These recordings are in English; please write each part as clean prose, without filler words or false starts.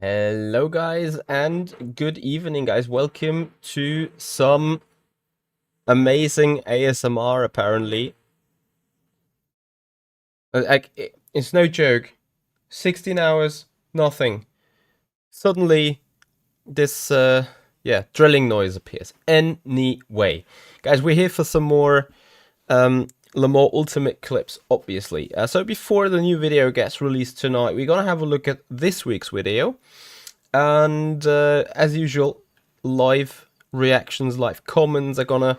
Hello guys and good evening guys. Welcome to some amazing ASMR apparently. It's no joke. 16 hours, nothing. Suddenly this drilling noise appears. Anyway, guys, we're here for some more Lamar Ultimate clips, obviously. So before the new video gets released tonight, we're gonna have a look at this week's video. And as usual, live reactions, live comments are gonna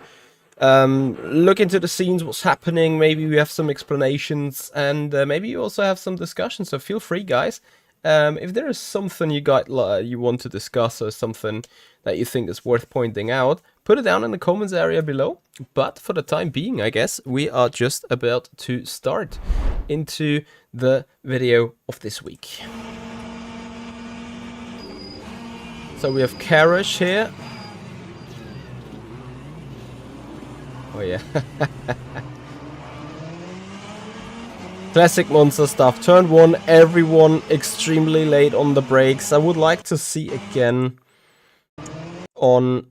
look into the scenes, what's happening. Maybe we have some explanations, and maybe you also have some discussion. So feel free, guys. If there is something you want to discuss or something that you think is worth pointing out, put it down in the comments area below. But for the time being, I guess we are just about to start into the video of this week. So we have Karash here. Oh yeah. Classic monster stuff. Turn 1, everyone extremely late on the brakes. I would like to see again on...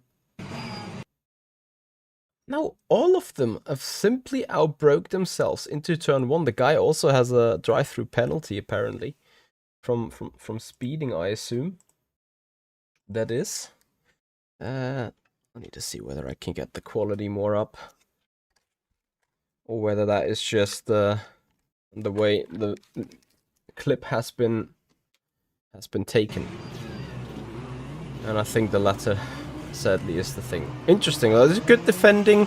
Now all of them have simply outbroke themselves into turn 1. The guy also has a drive-through penalty apparently. From speeding, I assume. That is. I need to see whether I can get the quality more up, or whether that is just the way the clip has been taken. And I think the latter, sadly, is the thing. Interesting. There's good defending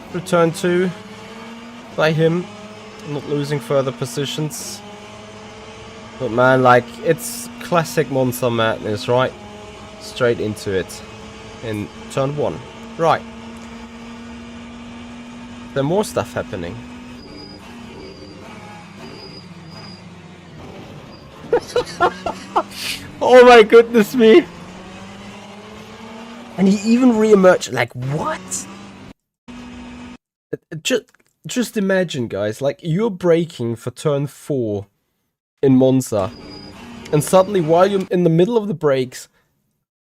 through turn 2 by him, not losing further positions. But man, like, it's classic Monster Madness, right? Straight into it in turn 1. Right. There's more stuff happening. Oh my goodness me! And he even re-emerged. Like, what? Just imagine, guys. Like, you're braking for turn 4 in Monza, and suddenly, while you're in the middle of the brakes,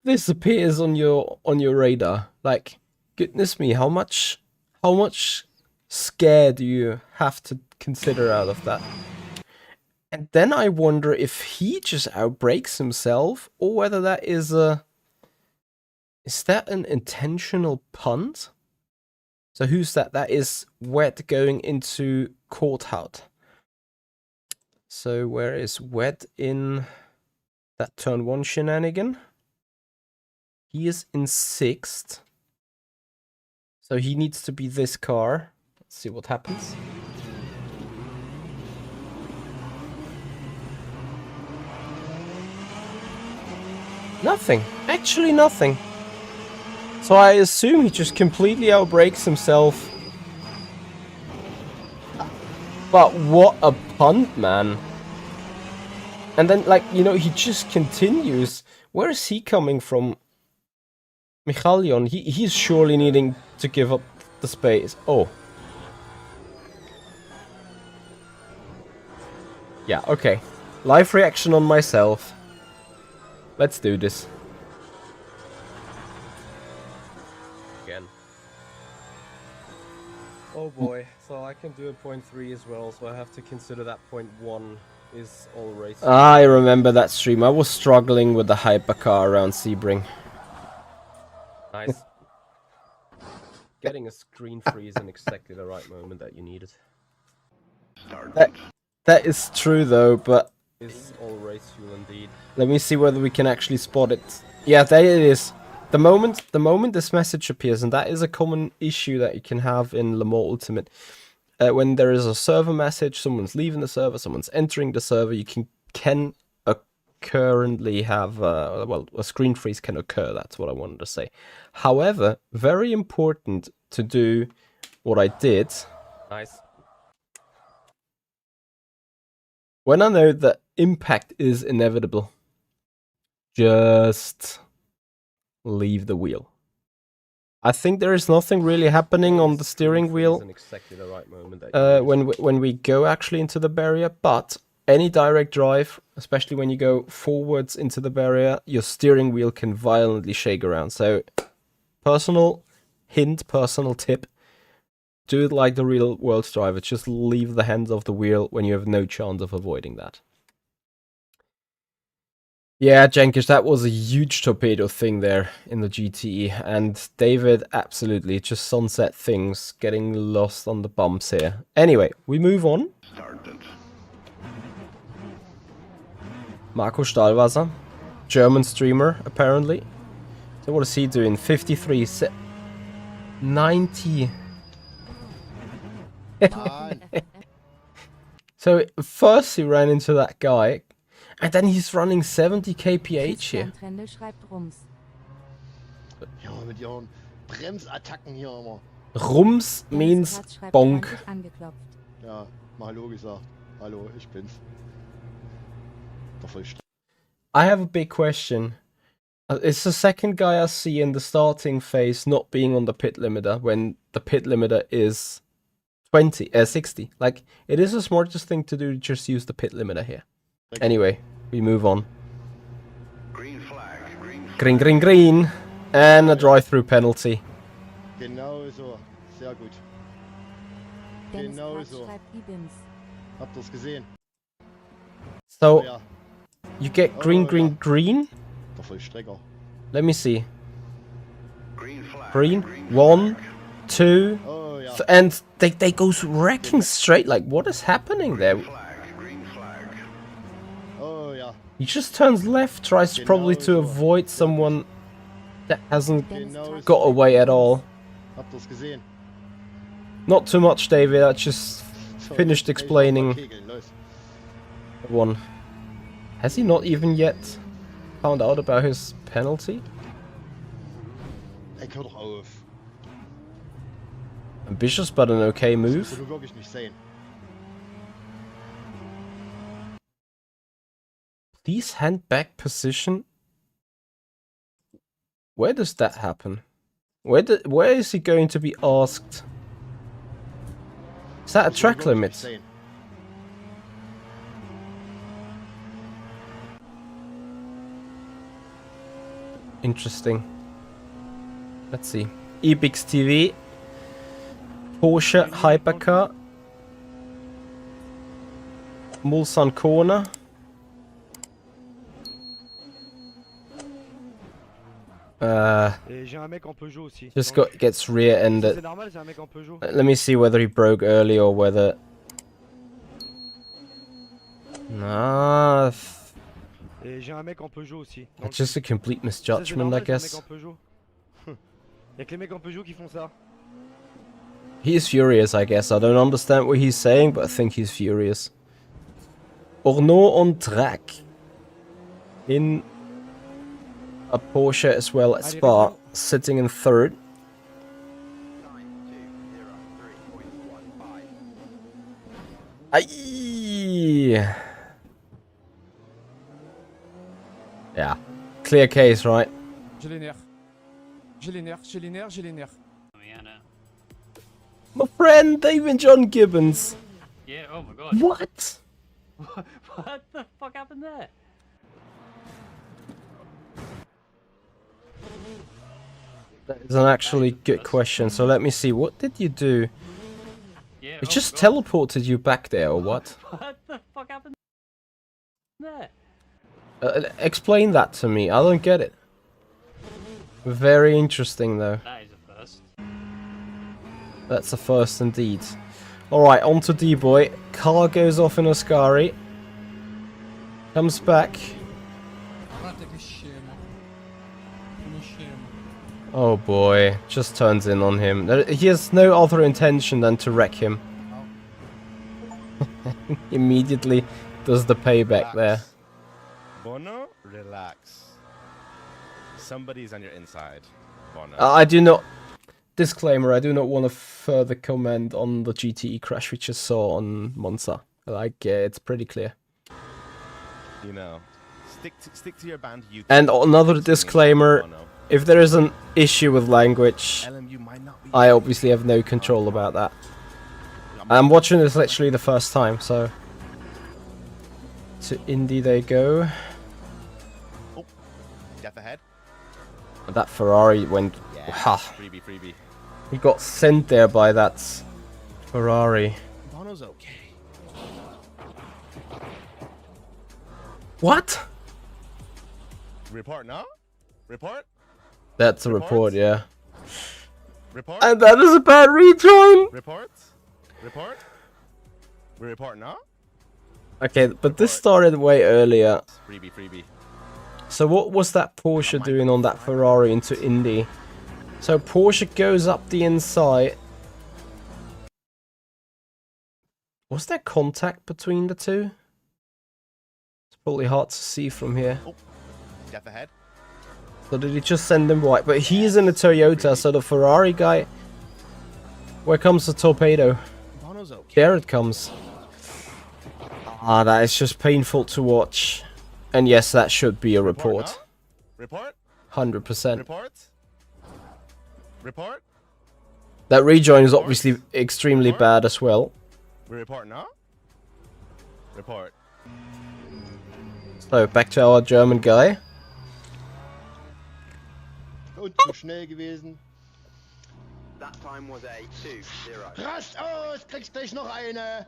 this appears on your radar. Like, goodness me, how much scare do you have to consider out of that? And then I wonder if he just outbrakes himself, or whether that is a... Is that an intentional punt? So who's that? That is Wet going into Courthout. So where is Wet in that turn 1 shenanigan? He is in 6th. So he needs to be this car. Let's see what happens. Nothing. Actually nothing. So I assume he just completely outbrakes himself. But what a punt, man. And then, like, you know, he just continues. Where is he coming from? Michalion, he's surely needing to give up the space. Oh. Yeah, okay. Live reaction on myself. Let's do this. Again. Oh boy, so I can do a point 3 as well, so I have to consider that point 1 is all race. I remember that stream. I was struggling with the hypercar around Sebring. Nice. Getting a screen freeze in exactly the right moment that you needed. That is true though, but is all race fuel indeed. Let me see whether we can actually spot it. Yeah, there it is. The moment this message appears, and that is a common issue that you can have in Lamar Ultimate. When there is a server message, someone's leaving the server, someone's entering the server, you can currently have, well, a screen freeze can occur, that's what I wanted to say. However, very important to do what I did. Nice. When I know that impact is inevitable, just leave the wheel. I think there is nothing really happening on the steering wheel when we go actually into the barrier, but any direct drive, especially when you go forwards into the barrier, your steering wheel can violently shake around. So, personal hint, personal tip, do it like the real world driver. Just leave the hands off the wheel when you have no chance of avoiding that. Yeah, Jenkins, that was a huge torpedo thing there in the GTE. And David, absolutely, just sunset things, getting lost on the bumps here. Anyway, we move on. Marco Stahlwasser, German streamer, apparently. So what is he doing? 53, 90. So first he ran into that guy, and then he's running 70 kph here. Rums means bonk. Ja, mal Hallo gesagt. Hallo, ich bin's. I have a big question. It's the second guy I see in the starting phase not being on the pit limiter when the pit limiter is 60. Like, it is the smartest thing to do to just use the pit limiter here. Anyway, we move on. Green flag. Green, green, green. And a drive-through penalty. Genau so. Sehr gut. Genau so. Habt ihr's gesehen? So, Ja. you get green, green, green? Der Vollstrecker. Let me see. Green flag. Green. 1, 2, Oh ja. and they go wrecking straight. Like, what is happening there? Green flag. Oh ja. He just turns left, tries probably to avoid someone that hasn't Genau got so. away at all. Habt ihr's gesehen? Not too much, David. I just So, finished jetzt explaining kegeln, los. one. Has he not even yet found out about his penalty? Ey, hör doch auf. Ambitious, but an okay Das move. musst du wirklich nicht sehen. Please hand back position. Where does that happen? Where is he going to be asked? Is that a Das musst du track wirklich limit? nicht sehen. Interesting. Let's see. Ebix TV. Porsche Hypercar. Mulsanne corner. Et j'ai un mec en Peugeot aussi. Just Donc, gets c'est rear-ended. normal, c'est un mec en Peugeot. Let me see whether he broke early or whether... Nah, Et j'ai un mec en Peugeot aussi. Donc, that's just a complete ça, c'est misjudgment, I normal, c'est un mec guess. en Peugeot. Y'a que les mecs en Peugeot qui font ça. He is furious, I guess. I don't understand what he's saying, but I think he's furious. Ornaud on track. In a Porsche as well at Allez, Spa, Renaud. sitting in third. 9203.15. Aye. Yeah. Clear case, right? J'ai les nerfs. J'ai les nerfs, j'ai les nerfs, j'ai les nerfs. My friend, David John Gibbons. Yeah, oh my god. What? What the fuck happened there? That is an actually good question. So let me see. What did you do? Yeah, It oh just my god. teleported you back there, or what? What the fuck happened there? Explain that to me. I don't get it. Very interesting, though. That is a first. That's a first indeed. Alright, on to D-Boy. Car goes off in Ascari. Comes back. Oh boy, just turns in on him. He has no other intention than to wreck him. Immediately does the payback there. Bono, relax. Somebody's on your inside, Bono. I do not... Disclaimer, I do not want to further comment on the GTE crash we just saw on Monza. Like, it's pretty clear. You know, stick to your band. And another disclaimer, Bono. if there is an issue with language, LMU might not be I obviously have no control about that. I'm watching this literally the first time, so... To Indy they go. Death ahead. That Ferrari went... Yeah. Ha! Freebie, freebie. He got sent there by that Ferrari. Bono's okay. What? Report now? Report? That's a report, yeah. Report? And that is a bad rejoin! Report? Report? We report now? Okay, but this started way earlier. Freebie, freebie. So what was that Porsche doing on that Ferrari into Indy? So Porsche goes up the inside. Was there contact between the two? It's probably hard to see from here. Death ahead. So did he just send him right? But he's in a Toyota, so the Ferrari guy... Where comes the torpedo? Bono's okay. There it comes. Ah, that is just painful to watch. And yes, that should be a report. Report? 100%. Report? Report? That rejoin is obviously extremely bad as well. We report now? Report. So, back to our German guy. Und zu schnell gewesen. That time was a 2-0. Rast aus, kriegst gleich noch eine.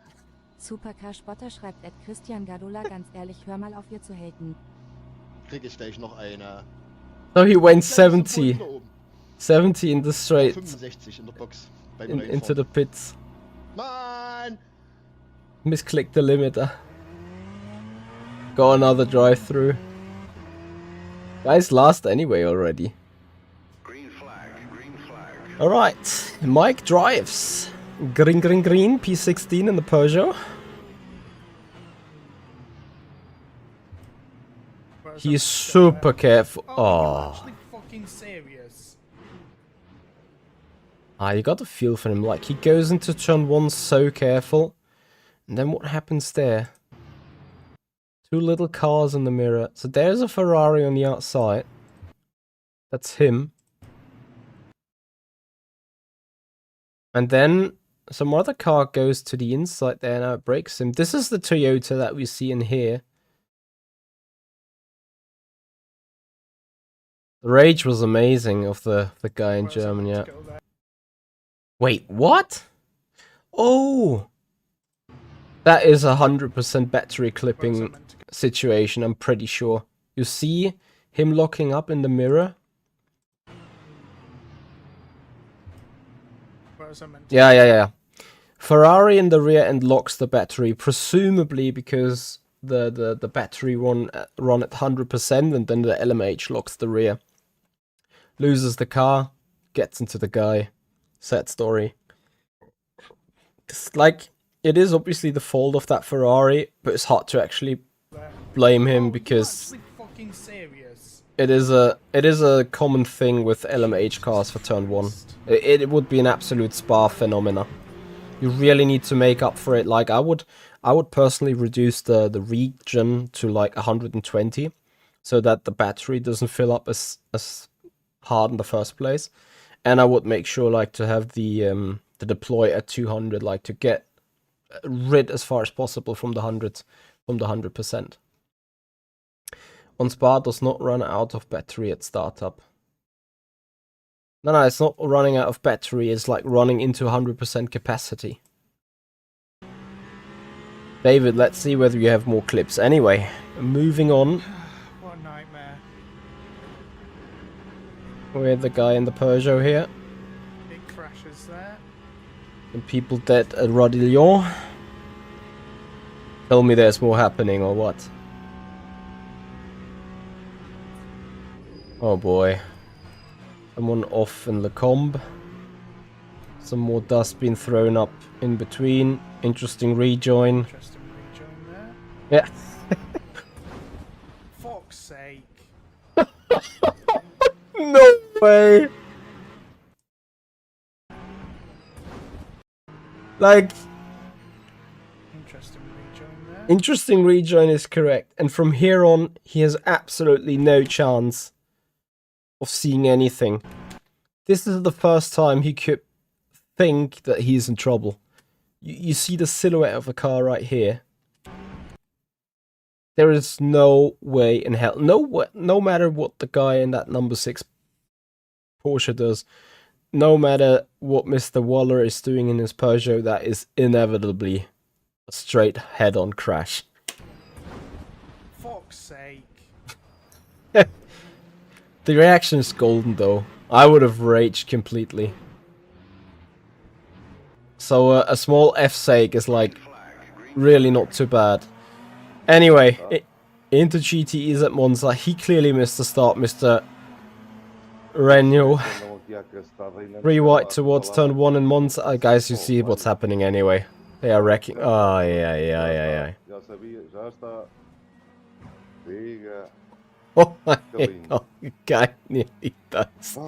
Supercar Spotter schreibt at Christian Gadola, ganz ehrlich, hör mal auf ihr zu haten. Krieg ich gleich noch eine. So he went Gleich zum 70. Boden da oben. 70 in the straight. 65 in der Box. Beim Into the pits. Mann! Misclicked the limiter. Got another drive through. Guy's last anyway already. Green flag, green flag. Alright, Mike drives. Green, green, green, P16 in the Peugeot. He's super careful. Oh. Actually fucking serious. Ah, you got the feel for him. Like, he goes into turn 1 so careful. And then what happens there? Two little cars in the mirror. So there's a Ferrari on the outside. That's him. And then some other car goes to the inside there. Now it breaks him. This is the Toyota that we see in here. The rage was amazing of the guy in Germany. Yeah. Wait, what? Oh! That is 100% battery clipping situation, I'm pretty sure. You see him locking up in the mirror? Yeah. Ferrari in the rear end locks the battery, presumably because the battery run at 100% and then the LMH locks the rear. Loses the car, gets into the guy. Sad story. It's like, it is obviously the fault of that Ferrari, but it's hard to actually blame him because it is a common thing with LMH cars for turn 1. It would be an absolute spa phenomena. You really need to make up for it. Like I would personally reduce the regen to like 120 so that the battery doesn't fill up as hard in the first place. And I would make sure like to have the deploy at 200, like to get rid as far as possible from the 100%. On Spa does not run out of battery at startup. No, it's not running out of battery, it's like running into 100% capacity. David, let's see whether you have more clips. Anyway, moving on. What a nightmare. With the guy in the Peugeot here. Big crashes there. And people dead at Rodillon. Tell me there's more happening or what? Oh boy. Someone off in the comb. Some more dust being thrown up in between. Interesting rejoin. Interesting rejoin there. Yeah. Fuck's sake. No way. Like, Interesting rejoin there. interesting rejoin is correct. And from here on, he has absolutely no chance of seeing anything. This is the first time he could think that he's in trouble. You see the silhouette of the car right here. There is no way in hell. No matter what the guy in that number 6 Porsche does, no matter what Mr. Waller is doing in his Peugeot, that is inevitably a straight head-on crash. Fuck's sake. The reaction is golden though. I would have raged completely. So a small F-sake is like really not too bad. Anyway, into GTEs at Monza. He clearly missed the start, Mr. Renault. 3 wide towards turn 1 in Monza. Guys, you see what's happening anyway. They are wrecking. Oh, yeah. Já sabia, já está. Diga. Oh my god, the guy nearly does.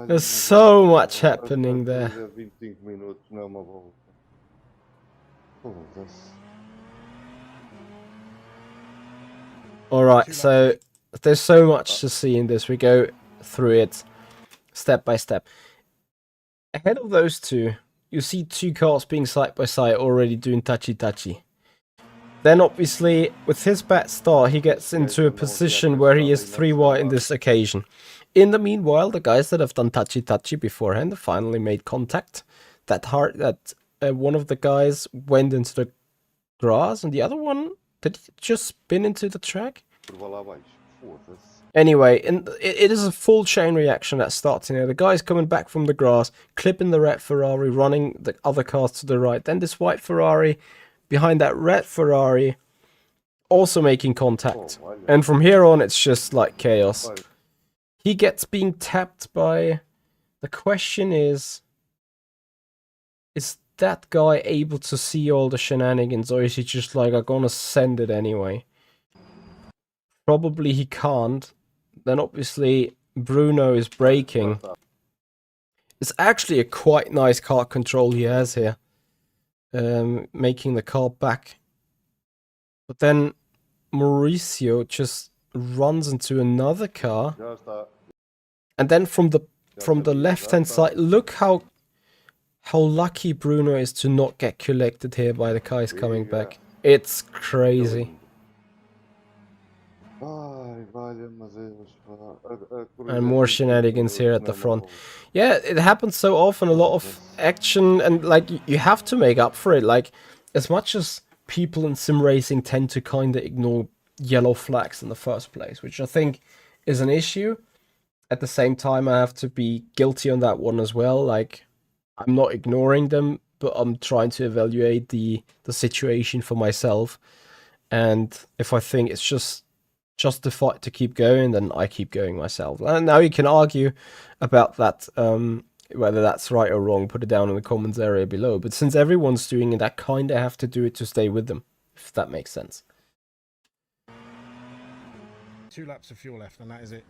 There's so much happening there. 25 minutos, não é uma volta. Foda-se. Alright, so there's so much to see in this. We go through it step by step. Ahead of those two, you see 2 cars being side by side already doing touchy-touchy. Then obviously, with his bad start, he gets into a position where he is 3 wide in this occasion. In the meanwhile, the guys that have done touchy-touchy beforehand have finally made contact. One of the guys went into the grass, and the other one, did he just spin into the track? Curva lá abaixo. Foda-se. Anyway, it is a full chain reaction that starts in here. The guy's coming back from the grass, clipping the red Ferrari, running the other cars to the right. Then this white Ferrari behind that red Ferrari also making contact. And from here on, it's just like chaos. He gets being tapped by... The question is that guy able to see all the shenanigans, or is he just like, I'm gonna send it anyway? Probably he can't. Then obviously Bruno is braking. It's actually a quite nice car control he has here. Making the car back. But then Mauricio just runs into another car. Já está. And then from the left hand side, look how lucky Bruno is to not get collected here by the guys coming back. It's crazy. Ai, valha-me Deus, pá. And more shenanigans here at the front. Yeah, it happens so often, a lot of action, and like you have to make up for it. Like, as much as people in sim racing tend to kind of ignore yellow flags in the first place, which I think is an issue. At the same time, I have to be guilty on that one as well. Like, I'm not ignoring them, but I'm trying to evaluate the situation for myself. And if I think it's just justified to keep going, then I keep going myself. And now you can argue about that, whether that's right or wrong. Put it down in the comments area below. But since everyone's doing it, I kind of have to do it to stay with them, if that makes sense. 2 laps of fuel left, and that is it.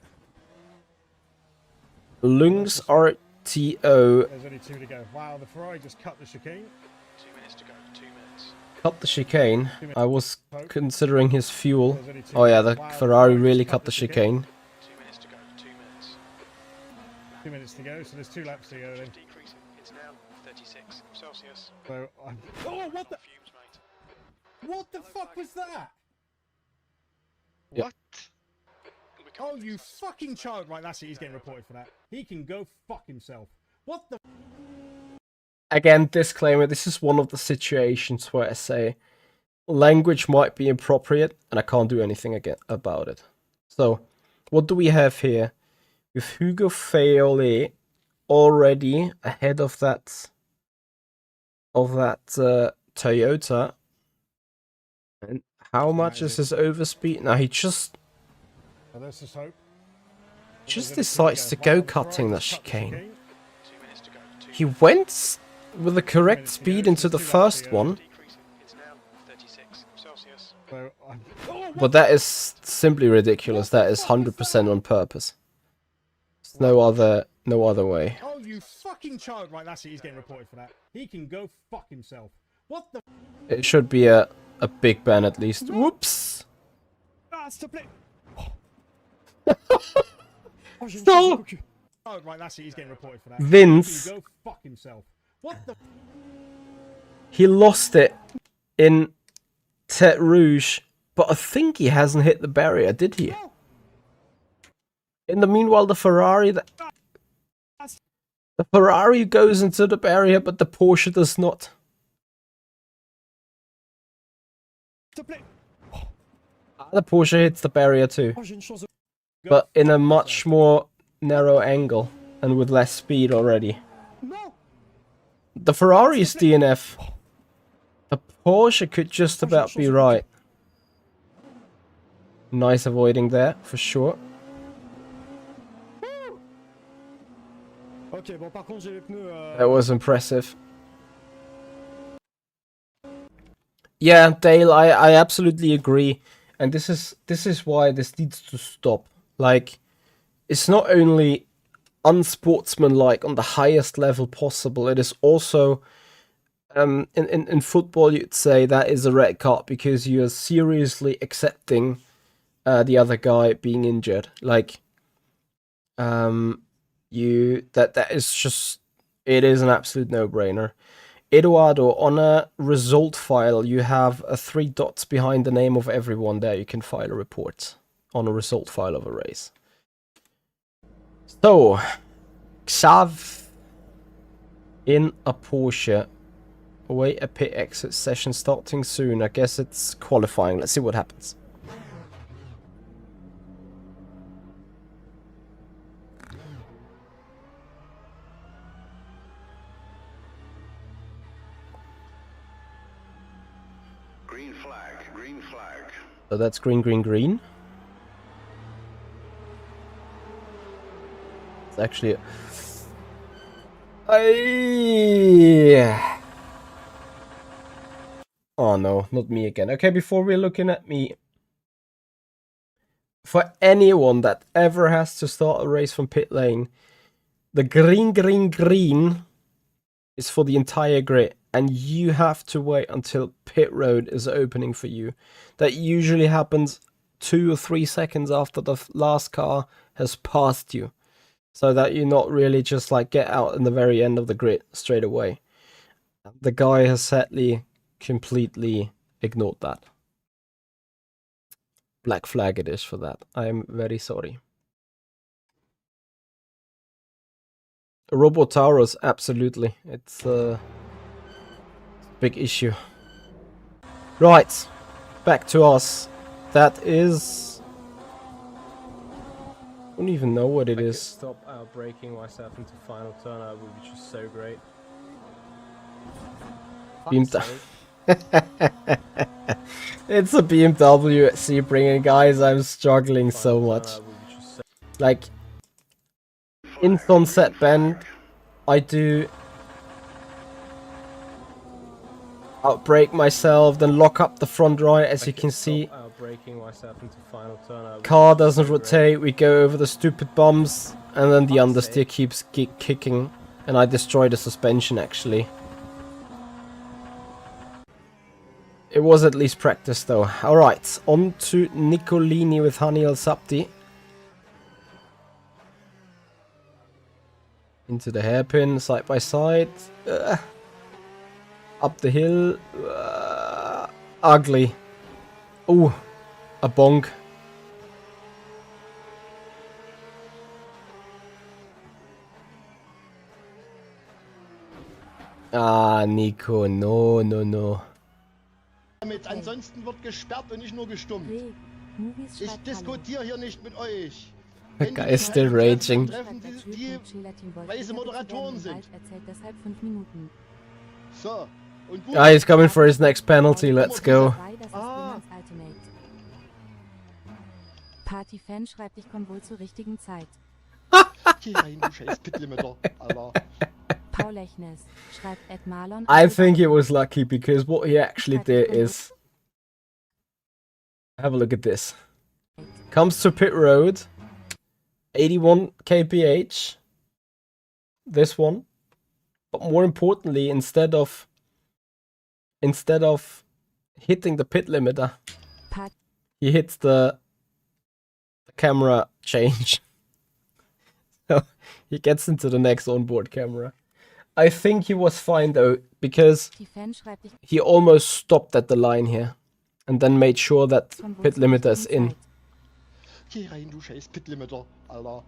Lungs RTO. There's only 2 to go. Wow, the Ferrari just cut the chicane. 2 minutes to go. 2 minutes. Cut the chicane. I was considering his fuel. Oh yeah, the Ferrari really cut the chicane. 2 minutes to go. 2 minutes. 2 minutes to go, so there's 2 laps to go then. Decreasing. It's now 36 Celsius. So I'm... Oh, what the... Fumes, mate. What the fuck was that? Yeah. What? Oh, you fucking child. Right, that's it. He's getting reported for that. He can go fuck himself. What the... Again, disclaimer, this is one of the situations where I say language might be appropriate and I can't do anything about it. So, what do we have here? With Hugo Feole already ahead of that Toyota. And how much is his overspeed? Now he just Let's just hope. decides to go cutting the chicane. 2 minutes to go. 2 He went with the correct speed into the first one, decreasing. It's now 36 Celsius. So I'm... Oh, but that is simply ridiculous. That is 100% on purpose. There's no other way. Oh, you fucking child. Right, that's it. He's getting reported for that. He can go fuck himself. What the... It should be a big ban at least. Whoops! Ah, stop it. Stop! Oh, right, that's it. He's getting reported for that. Vince. He can go fuck himself. What the... He lost it in Tête Rouge But I think he hasn't hit the barrier, did he? In the meanwhile, the Ferrari goes into the barrier, but the Porsche does not. The Porsche hits the barrier too, but in a much more narrow angle and with less speed already. The Ferrari is DNF. The Porsche could just about be right. Nice avoiding there, for sure. That was impressive. Yeah, Dale, I absolutely agree. And this is why this needs to stop. Like, it's not only unsportsmanlike on the highest level possible, it is also in football you'd say that is a red card because you are seriously accepting the other guy being injured. Like that is just, it is an absolute no-brainer. Eduardo, on a result file, you have 3 dots behind the name of everyone there. You can file a report on a result file of a race. So, Xav in a Porsche. Away a pit exit session starting soon. I guess it's qualifying. Let's see what happens. Green flag, green flag. So that's green, green, green. It's actually... Oh no, not me again. Okay, before we're looking at me... For anyone that ever has to start a race from pit lane, the green, green, green is for the entire grid. And you have to wait until pit road is opening for you. That usually happens 2 or 3 seconds after the last car has passed you. So that you're not really just like get out in the very end of the grid straight away. The guy has sadly completely ignored that. Black flag it is for that. I'm very sorry. Robotaurus, absolutely. It's a big issue. Right, back to us. That is... I don't even know what it is. Stop braking myself into final turn, which is so great. It's a BMW at Sebring, guys, I'm struggling so much. Like, in Sunset Bend, I do outbrake myself, then lock up the front right, as you can see. Car doesn't rotate, we go over the stupid bumps, and then the understeer keeps kicking, and I destroy the suspension actually. It was at least practice though. Alright, on to Nicolini with Haniel Sapti. Into the hairpin, side by side. Up the hill. Ugly. Ooh, a bonk. Ah, Nico, no, no, no. Ansonsten wird gesperrt und nicht nur gestummt. Movies Ich schreibt diskutiere hier nicht mit euch. The guy is still raging. Treffen, die weise Moderatoren sind. Erzählt deshalb 5 Minuten. So. Und Ah, he's coming for his next penalty, let's go. Das ist Wiemanns Ultimate. Party-Fan schreibt, ich komme wohl zur richtigen Zeit. Geh rein, du scheiß Pitlimiter, Alter. Paul Lechnes schreibt Ed Marlon. I think it was lucky because what he actually did is... Have a look at this. Comes to pit road. 81 kph. This one. But more importantly, instead of hitting the pit limiter, he hits the camera change. So he gets into the next onboard camera. I think he was fine though, because he almost stopped at the line here. and then made sure that Von wo pit zieh ich limiter is denn in. Zeit? Geh rein, du scheiß Pit-Limiter, Alter.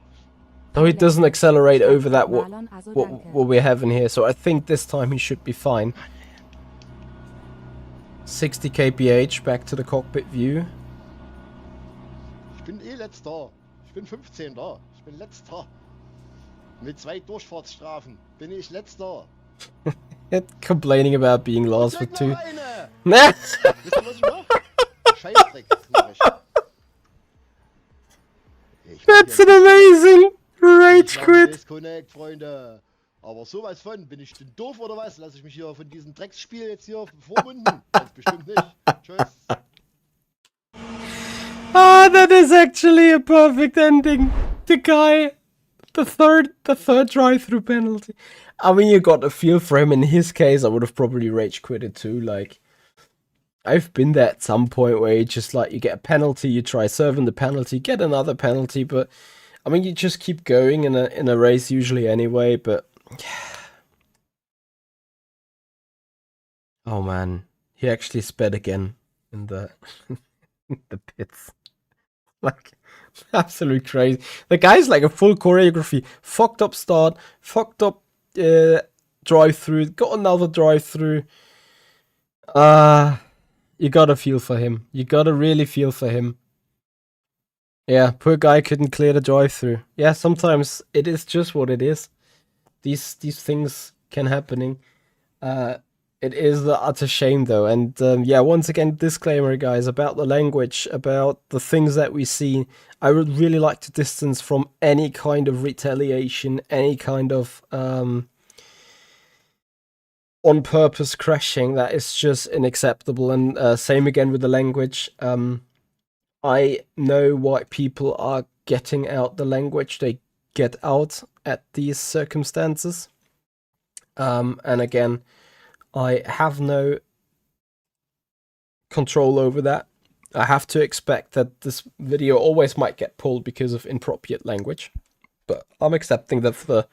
So he doesn't accelerate over that Marlon, also what danke. we're having here. So I think this time he should be fine. 60 kph, back to the cockpit view. Ich bin eh letzter. Ich bin 15. Ich bin letzter. Mit 2 Durchfahrtsstrafen bin ich letzter. Complaining about being Und lost for krieg 2. noch eine. Wisst ihr, was ich mach? Scheißdreck. mach ich. Ich mach That's hier an amazing Ich rage mach quit. Disconnect, Freunde. Aber sowas von, bin ich denn doof oder was? Lass ich mich hier von diesem Drecksspiel jetzt hier vormunden? Ganz bestimmt nicht. Tschüss. Ah, that is actually a perfect ending. The guy, the third drive-through penalty. I mean, you got a feel for him. In his case, I would have probably rage quitted too. Like, I've been there at some point where you just like, you get a penalty, you try serving the penalty, get another penalty, but I mean, you just keep going in a race usually anyway. But oh man, he actually sped again in the the pits. Like, absolute crazy. The guy's like a full choreography. Fucked up start, fucked up drive-through, got another drive-through. You gotta feel for him. You gotta really feel for him. Yeah, poor guy couldn't clear the drive-through. Yeah, sometimes it is just what it is. These things can happening. It is the utter shame though, and yeah, once again, disclaimer, guys, about the language, about the things that we see. I would really like to distance from any kind of retaliation, any kind of on purpose crashing. That is just unacceptable. And same again with the language. I know why people are getting out the language they get out at these circumstances. And again, I have no control over that. I have to expect that this video always might get pulled because of inappropriate language, but I'm accepting that for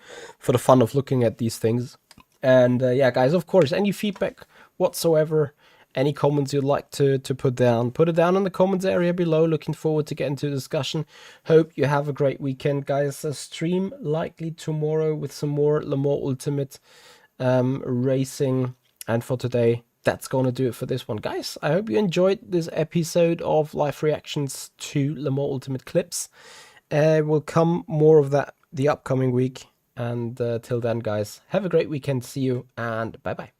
the fun of looking at these things. And yeah, guys, of course, any feedback whatsoever, any comments you'd like to put it down in the comments area below. Looking forward to getting to the discussion. Hope you have a great weekend, guys. A stream likely tomorrow with some more Le Mans Ultimate racing. And for today, that's going to do it for this one, guys. I hope you enjoyed this episode of live reactions to Le Mans Ultimate clips. Will come more of that the upcoming week. And till then, guys, have a great weekend. See you and bye-bye.